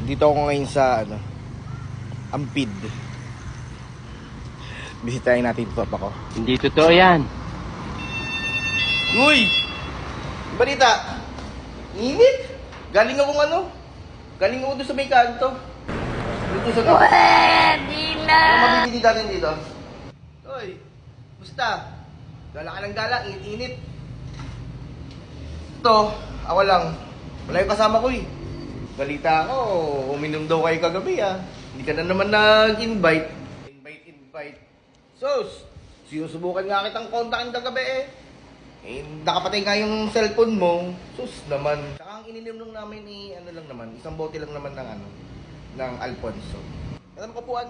Dito ako ngayon sa Ampid. Bisitahin natin ito pa ko. Hindi totoo yan. Uy! Balita! Init! Galing ako Galing ako doon sa may kanto. Dito sa kanto. Pwede na! Ano mabibili natin dito? Uy! Basta! Gala ka ng gala, init-init. Ito, ako lang. Wala yung kasama ko eh. Balita ako, uminom daw kayo kagabi ah. Hindi ka na naman nag-invite. Invite. Sus! Sinusubukan nga kitang kontakin kagabi eh. Nakapatay nga yung cellphone mo. Sus naman. Saka ang ininom lang namin lang naman, isang bote lang naman ng Alfonso. Alam ko puan.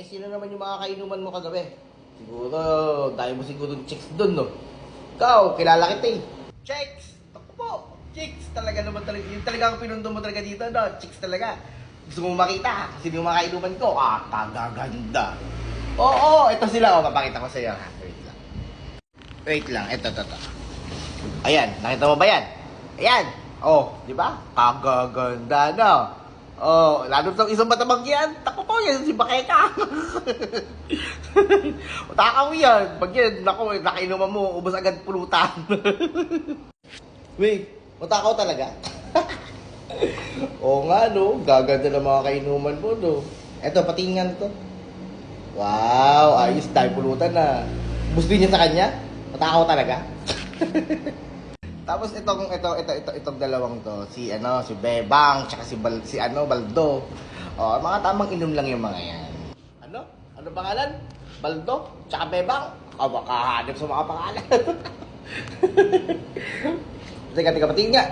Sino naman yung mga kainuman mo kagabi? Siguro, dahil mo siguro chicks doon, no? Ikaw, kilala kita eh. Chicks! Ako po! Chicks! Talaga naman talaga. Yung talaga ang pinundo mo talaga dito, no? Chicks talaga. Gusto mo makita? Sino yung mga kainuman ko? Kagaganda. Oo, ito sila. Papakita ko sa'yo. Wait lang. Ito. Ayan, nakita mo ba yan? Ayan. Di ba? Kagaganda, no? Lalo itong isang matabang yan. Tako po yan, si Bakeka. Utaka mo yan. Pag yan, nakainuman mo, ubos agad pulutan. Wait, utaka talaga? Oo nga, no? Gaganda ng mga kainuman mo, no? Eto, patingan to. Wow, ayos, dahil pulutan na. Gusto niya sa kanya? Utaka talaga? Tapos itong dalawang to, si Bebang, tsaka si Baldo. Mga tamang inom lang yung mga yan. Ano pangalan? Baldo, tsaka Bebang. Makahanap sa mga pangalan. Teka, patingin nga.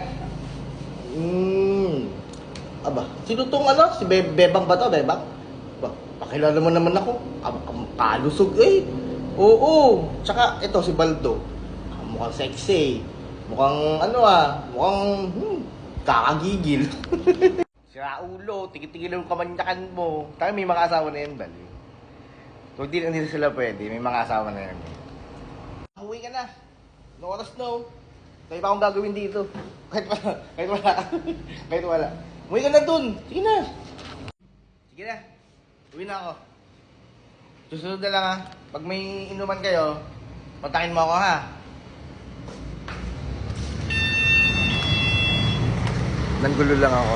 Aba, sino tong si Bebang ba to, Bebang? Pakilala mo naman ako. Kalusog eh. Oo, tsaka ito si Baldo. Mukhang sexy. Mukhang mukhang kakagigil. Sira ulo, tigil-tigil yung kamanyakan mo. Tayo may mga asawa na yan, bali. Kung di lang sila pwede, may mga asawa na yan. Uwi ka na. No oras no. Tayo pa akong gagawin dito. Kahit wala. Uwi ka na dun. Sige na. Uwi na ako. Susunod na lang ha. Pag may inuman kayo, kontakin mo ako ha. Nanggulo lang ako.